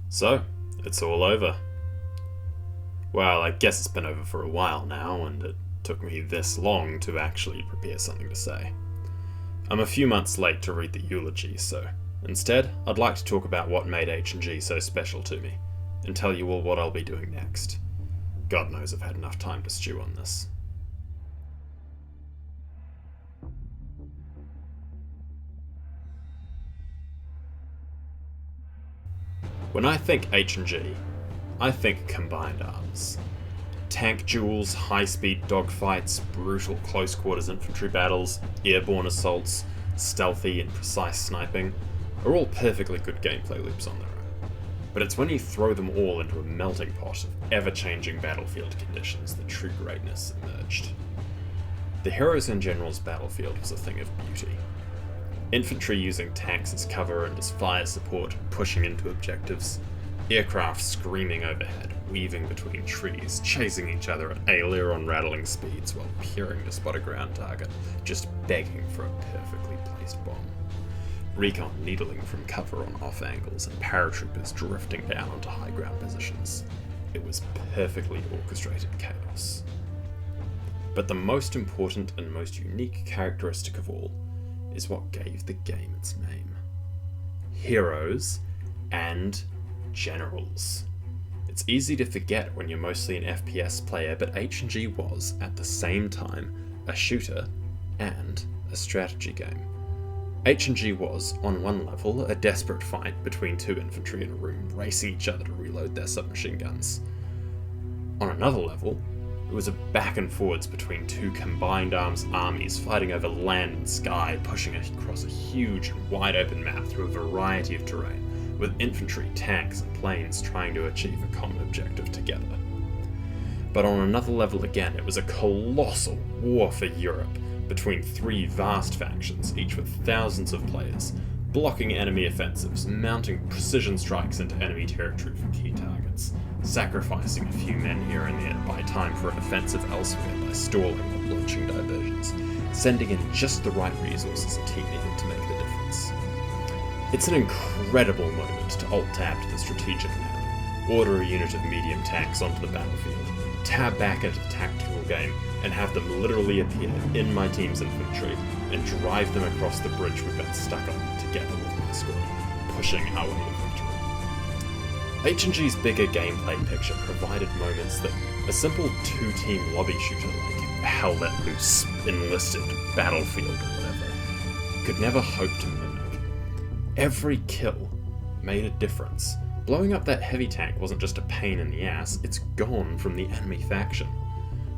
So, it's all over. Well, I guess it's been over for a while now, and it took me this long to actually prepare something to say. I'm a few months late to read the eulogy, so instead, I'd like to talk about what made H&G so special to me, and tell you all what I'll be doing next. God knows I've had enough time to stew on this. When I think H&G, I think combined arms. Tank duels, high-speed dogfights, brutal close-quarters infantry battles, airborne assaults, stealthy and precise sniping are all perfectly good gameplay loops on their own. But it's when you throw them all into a melting pot of ever-changing battlefield conditions that true greatness emerged. The Heroes and Generals battlefield was a thing of beauty. Infantry using tanks as cover and as fire support, pushing into objectives. Aircraft screaming overhead, weaving between trees, chasing each other at aileron-rattling speeds while peering to spot a ground target, just begging for a perfectly placed bomb. Recon needling from cover on off angles and paratroopers drifting down onto high ground positions. It was perfectly orchestrated chaos. But the most important and most unique characteristic of all is what gave the game its name. Heroes and Generals. It's easy to forget when you're mostly an FPS player, but H&G was, at the same time, a shooter and a strategy game. H&G was, on one level, a desperate fight between two infantry in a room, racing each other to reload their submachine guns. On another level, it was a back and forwards between two combined arms armies fighting over land and sky, pushing across a huge and wide open map through a variety of terrain, with infantry, tanks, and planes trying to achieve a common objective together. But on another level again, it was a colossal war for Europe, between three vast factions, each with thousands of players, blocking enemy offensives, mounting precision strikes into enemy territory for key targets, sacrificing a few men here and there to buy time for an offensive elsewhere by stalling or launching diversions, sending in just the right resources a team needed to make the difference. It's an incredible moment to alt-tab to the strategic map, order a unit of medium tanks onto the battlefield, tab back into the tactical game, and have them literally appear in my team's infantry and drive them across the bridge we've been stuck on together with my squad, pushing our way to victory. H&G's bigger gameplay picture provided moments that a simple two-team lobby shooter like Hell Let Loose, Enlisted, Battlefield, or whatever, could never hope to mimic. Every kill made a difference. Blowing up that heavy tank wasn't just a pain in the ass, it's gone from the enemy faction.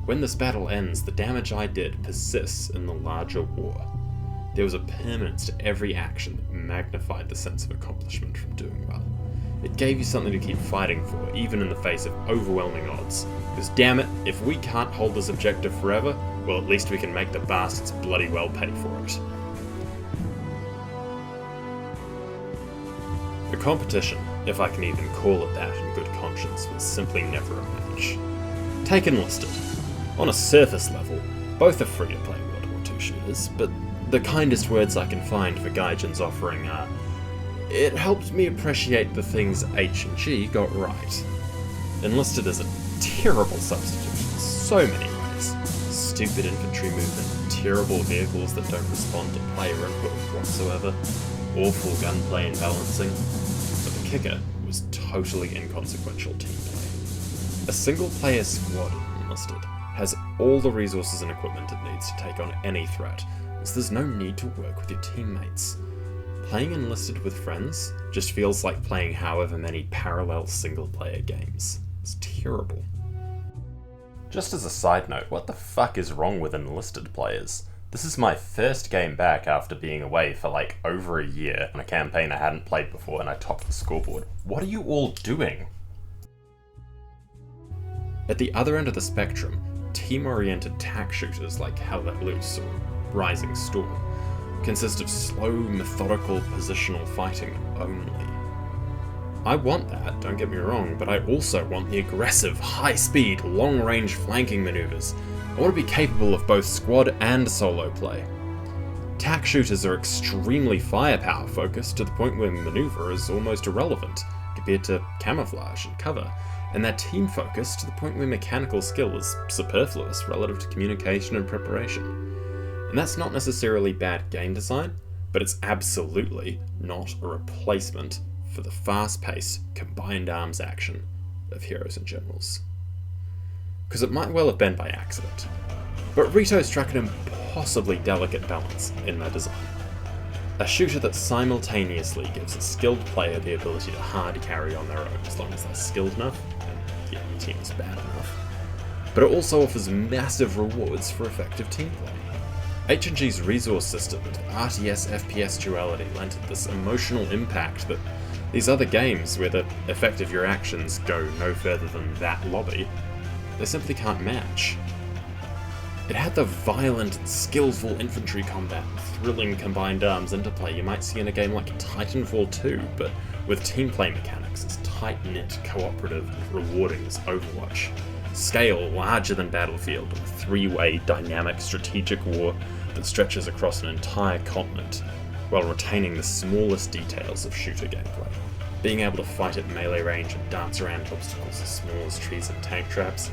When this battle ends, the damage I did persists in the larger war. There was a permanence to every action that magnified the sense of accomplishment from doing well. It gave you something to keep fighting for, even in the face of overwhelming odds. Because damn it, if we can't hold this objective forever, well, at least we can make the bastards bloody well pay for it. The competition, if I can even call it that in good conscience, was simply never a match. Take Enlisted. On a surface level, both are free to play World War II shooters, but the kindest words I can find for Gaijin's offering are, it helped me appreciate the things H&G got right. Enlisted is a terrible substitute in so many ways. Stupid infantry movement, terrible vehicles that don't respond to player input whatsoever, awful gunplay and balancing, but the kicker was totally inconsequential team play. A single-player squad in Enlisted has all the resources and equipment it needs to take on any threat, so there's no need to work with your teammates. Playing Enlisted with friends just feels like playing however many parallel single-player games. It's terrible. Just as a side note, what the fuck is wrong with Enlisted players? This is my first game back after being away for like over a year on a campaign I hadn't played before, and I topped the scoreboard. What are you all doing? At the other end of the spectrum, team-oriented tack shooters like Hell Let Loose or Rising Storm consist of slow, methodical, positional fighting only. I want that, don't get me wrong, but I also want the aggressive, high-speed, long-range flanking maneuvers. I want to be capable of both squad and solo play. Tack shooters are extremely firepower focused to the point where maneuver is almost irrelevant. better camouflage and cover, and their team focus to the point where mechanical skill is superfluous relative to communication and preparation. And that's not necessarily bad game design, but it's absolutely not a replacement for the fast-paced, combined arms action of Heroes and Generals. Because it might well have been by accident, but Rito struck an impossibly delicate balance in their design. A shooter that simultaneously gives a skilled player the ability to hard carry on their own as long as they're skilled enough, and yeah, your team is bad enough, but it also offers massive rewards for effective team play. H&G's resource system and RTS-FPS duality lent it this emotional impact that these other games, where the effect of your actions go no further than that lobby, they simply can't match. It had the violent and skillful infantry combat and thrilling combined arms interplay you might see in a game like Titanfall 2, but with team play mechanics as tight-knit, cooperative, and rewarding as Overwatch. Scale larger than Battlefield, with a three-way dynamic strategic war that stretches across an entire continent, while retaining the smallest details of shooter gameplay. Being able to fight at melee range and dance around obstacles as small as trees and tank traps,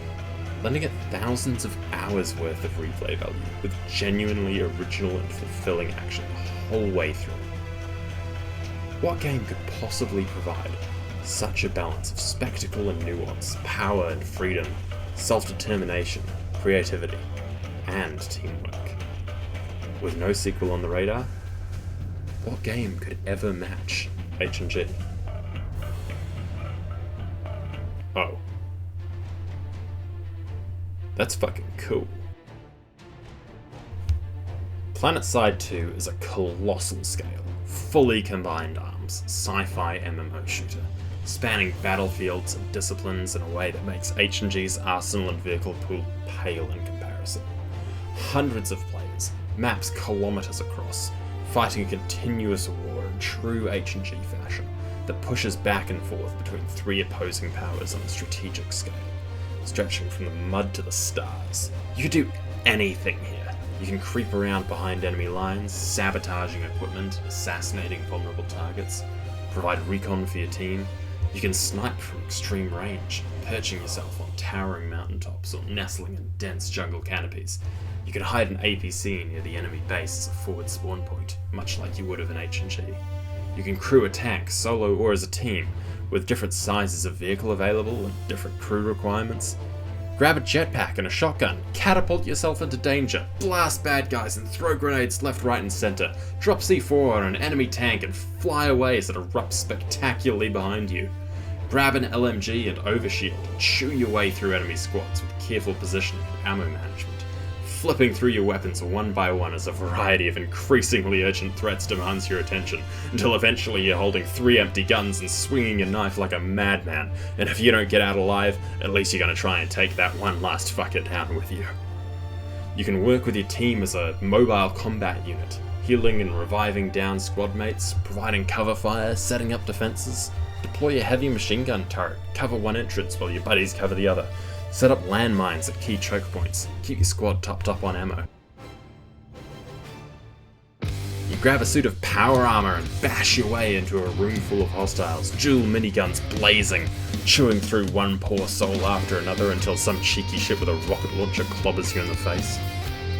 lending it thousands of hours worth of replay value, with genuinely original and fulfilling action the whole way through. What game could possibly provide such a balance of spectacle and nuance, power and freedom, self-determination, creativity, and teamwork? With no sequel on the radar, what game could ever match H&G? Oh. That's fucking cool. PlanetSide 2 is a colossal scale, fully combined arms, sci-fi MMO shooter, spanning battlefields and disciplines in a way that makes H&G's arsenal and vehicle pool pale in comparison. Hundreds of players, maps kilometers across, fighting a continuous war in true H&G fashion that pushes back and forth between three opposing powers on a strategic scale, stretching from the mud to the stars. You can do anything here. You can creep around behind enemy lines, sabotaging equipment, assassinating vulnerable targets, provide recon for your team. You can snipe from extreme range, perching yourself on towering mountaintops or nestling in dense jungle canopies. You can hide an APC near the enemy base as a forward spawn point, much like you would of an H&G. You can crew a tank, solo or as a team, with different sizes of vehicle available and different crew requirements. Grab a jetpack and a shotgun, catapult yourself into danger, blast bad guys and throw grenades left, right and center, drop C4 on an enemy tank and fly away as it erupts spectacularly behind you. Grab an LMG and overshield and chew your way through enemy squads with careful positioning and ammo management, flipping through your weapons one by one as a variety of increasingly urgent threats demands your attention, until eventually you're holding 3 empty guns and swinging a knife like a madman, and if you don't get out alive, at least you're going to try and take that one last fucker down with you. You can work with your team as a mobile combat unit, healing and reviving down squad mates, providing cover fire, setting up defenses, deploy a heavy machine gun turret, cover one entrance while your buddies cover the other, set up landmines at key choke points, keep your squad topped up on ammo. You grab a suit of power armor and bash your way into a room full of hostiles, dual miniguns blazing, chewing through one poor soul after another until some cheeky shit with a rocket launcher clobbers you in the face.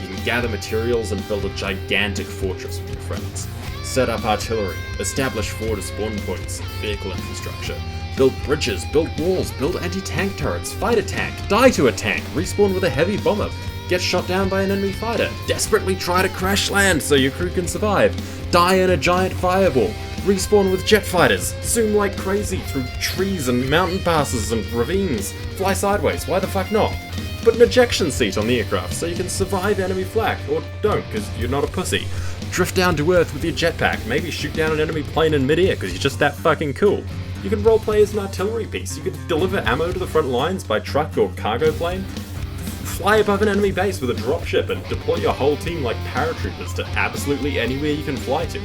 You can gather materials and build a gigantic fortress with your friends. Set up artillery, establish forward spawn points, vehicle infrastructure, build bridges, build walls, build anti-tank turrets, fight a tank, die to a tank, respawn with a heavy bomber, get shot down by an enemy fighter, desperately try to crash land so your crew can survive, die in a giant fireball, respawn with jet fighters, zoom like crazy through trees and mountain passes and ravines, fly sideways, why the fuck not? Put an ejection seat on the aircraft so you can survive enemy flak, or don't because you're not a pussy. Drift down to earth with your jetpack, maybe shoot down an enemy plane in midair because you're just that fucking cool. You can roleplay as an artillery piece, you can deliver ammo to the front lines by truck or cargo plane, fly above an enemy base with a dropship and deploy your whole team like paratroopers to absolutely anywhere you can fly to.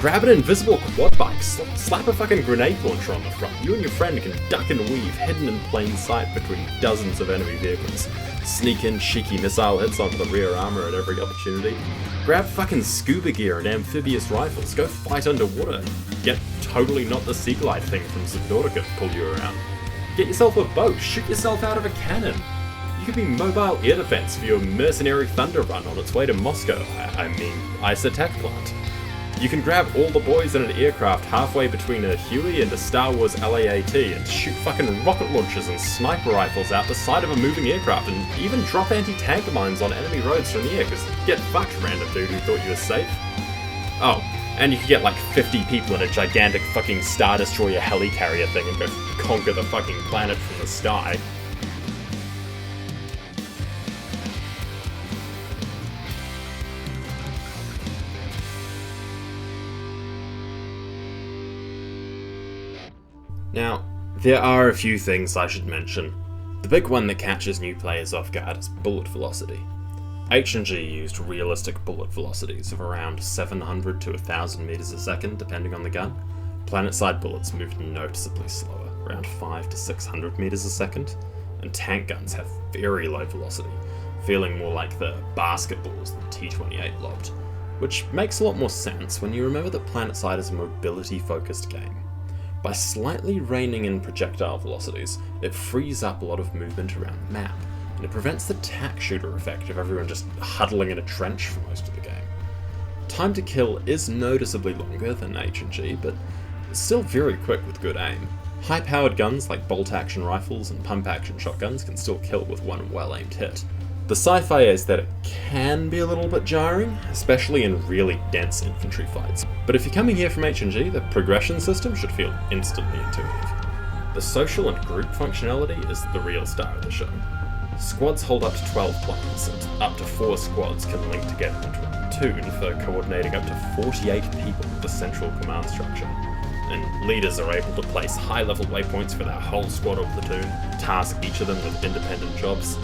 Grab an invisible quad bike, slap a fucking grenade launcher on the front. You and your friend can duck and weave hidden in plain sight between dozens of enemy vehicles. Sneak in cheeky missile hits onto the rear armor at every opportunity. Grab fucking scuba gear and amphibious rifles. Go fight underwater. Get totally not the sea glide thing from Subnautica to pull you around. Get yourself a boat. Shoot yourself out of a cannon. You could be mobile air defense for your mercenary thunder run on its way to Moscow. I mean, ice attack plant. You can grab all the boys in an aircraft halfway between a Huey and a Star Wars LAAT and shoot fucking rocket launchers and sniper rifles out the side of a moving aircraft and even drop anti-tank mines on enemy roads from the air, because get fucked, random dude who thought you were safe. Oh, and you can get like 50 people in a gigantic fucking Star Destroyer helicarrier thing and go conquer the fucking planet from the sky. Now, there are a few things I should mention. The big one that catches new players off guard is bullet velocity. H&G used realistic bullet velocities of around 700 to 1000 meters a second, depending on the gun. PlanetSide bullets moved noticeably slower, around 5 to 600 meters a second, and tank guns have very low velocity, feeling more like the basketballs that T-28 lobbed, which makes a lot more sense when you remember that PlanetSide is a mobility-focused game. By slightly reining in projectile velocities, it frees up a lot of movement around the map, and it prevents the tack shooter effect of everyone just huddling in a trench for most of the game. Time to kill is noticeably longer than H&G, but it's still very quick with good aim. High-powered guns like bolt-action rifles and pump-action shotguns can still kill with one well-aimed hit. The sci-fi aesthetic can be a little bit jarring, especially in really dense infantry fights. But if you're coming here from H&G, the progression system should feel instantly intuitive. The social and group functionality is the real star of the show. Squads hold up to 12 players, and up to 4 squads can link together into a platoon for coordinating up to 48 people with a central command structure. And leaders are able to place high-level waypoints for their whole squad or platoon, task each of them with independent jobs.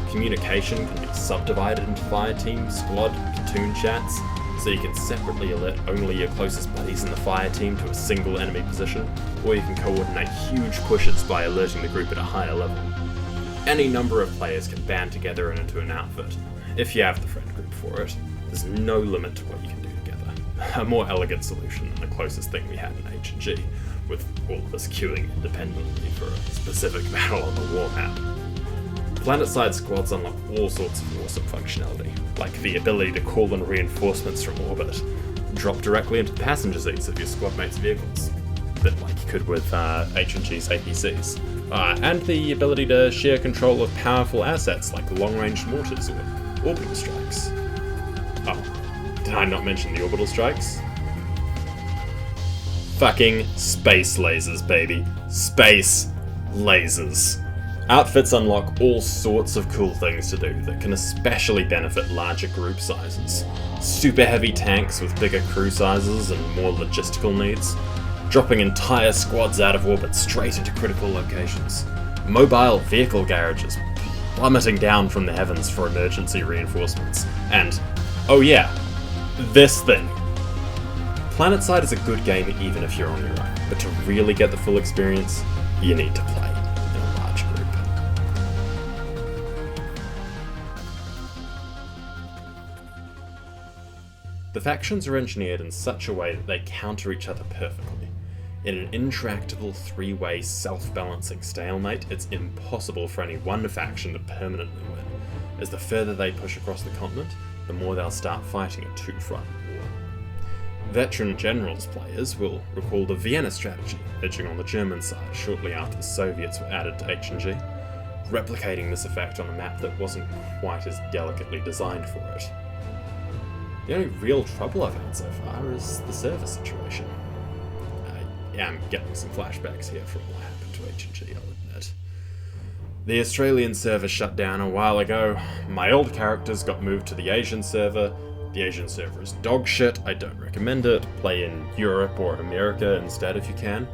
Communication can be subdivided into fire team, squad, platoon chats, so you can separately alert only your closest buddies in the fire team to a single enemy position, or you can coordinate huge pushes by alerting the group at a higher level. Any number of players can band together and into an outfit. If you have the friend group for it, there's no limit to what you can do together. A more elegant solution than the closest thing we had in H&G, with all of us queuing independently for a specific battle on the war map. PlanetSide squads unlock all sorts of awesome functionality, like the ability to call in reinforcements from orbit, drop directly into the passenger seats of your squad mates' vehicles, a bit like you could with H&G's APCs, and the ability to share control of powerful assets like long-range mortars or orbital strikes. Oh, did I not mention the orbital strikes? Fucking space lasers, baby. Space lasers. Outfits unlock all sorts of cool things to do that can especially benefit larger group sizes. Super heavy tanks with bigger crew sizes and more logistical needs. Dropping entire squads out of orbit straight into critical locations. Mobile vehicle garages plummeting down from the heavens for emergency reinforcements. And, oh yeah, this thing. PlanetSide is a good game even if you're on your own, but to really get the full experience, you need to play in a large group. The factions are engineered in such a way that they counter each other perfectly. In an intractable three-way self-balancing stalemate, it's impossible for any one faction to permanently win, as the further they push across the continent, the more they'll start fighting a two-front war. Veteran Generals players will recall the Vienna strategy, edging on the German side shortly after the Soviets were added to H&G, replicating this effect on a map that wasn't quite as delicately designed for it. The only real trouble I've had so far is the server situation. I am getting some flashbacks here from what happened to H&G, I'll admit. The Australian server shut down a while ago, my old characters got moved to the Asian server. The Asian server is dog shit, I don't recommend it. Play in Europe or America instead if you can.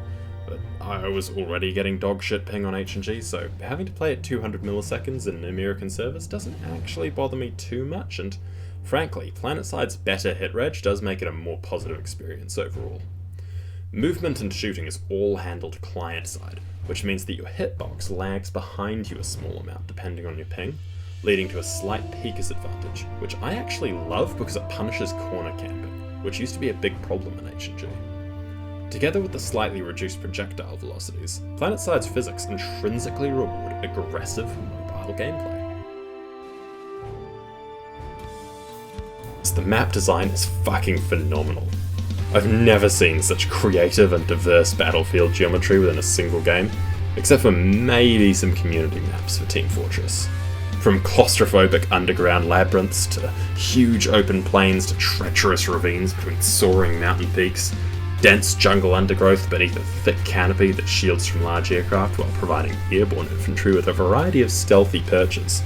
But I was already getting dog shit ping on H&G, so having to play at 200 milliseconds in American servers doesn't actually bother me too much, and Frankly, PlanetSide's better hit reg does make it a more positive experience overall. Movement and shooting is all handled client-side, which means that your hitbox lags behind you a small amount depending on your ping, leading to a slight peakers advantage, which I actually love because it punishes corner camping, which used to be a big problem in H&G. Together with the slightly reduced projectile velocities, PlanetSide's physics intrinsically reward aggressive mobile gameplay. The map design is fucking phenomenal. I've never seen such creative and diverse battlefield geometry within a single game, except for maybe some community maps for Team Fortress. From claustrophobic underground labyrinths to huge open plains to treacherous ravines between soaring mountain peaks, dense jungle undergrowth beneath a thick canopy that shields from large aircraft while providing airborne infantry with a variety of stealthy perches.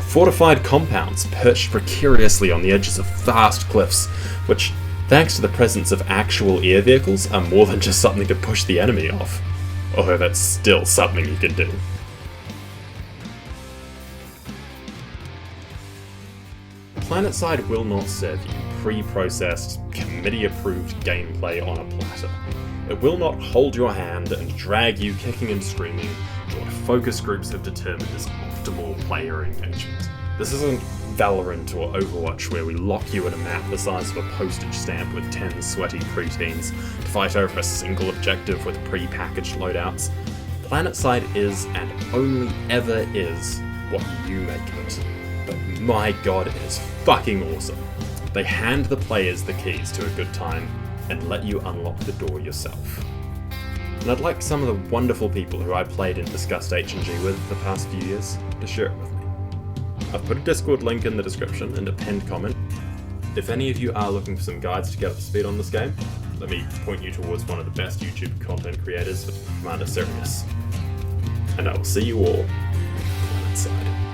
Fortified compounds perched precariously on the edges of vast cliffs, which, thanks to the presence of actual air vehicles, are more than just something to push the enemy off. Although that's still something you can do. PlanetSide will not serve you pre-processed, committee-approved gameplay on a platter. It will not hold your hand and drag you kicking and screaming to what focus groups have determined is optimal player engagement. This isn't Valorant or Overwatch where we lock you in a map the size of a postage stamp with 10 sweaty preteens to fight over a single objective with pre-packaged loadouts. PlanetSide is, and only ever is, what you make of it. But my god, it is fucking awesome. They hand the players the keys to a good time and let you unlock the door yourself. And I'd like some of the wonderful people who I played and discussed H&G with the past few years to share it with me. I've put a Discord link in the description and a pinned comment. If any of you are looking for some guides to get up to speed on this game, let me point you towards one of the best YouTube content creators, Commander Sirius. And I will see you all on PlanetSide.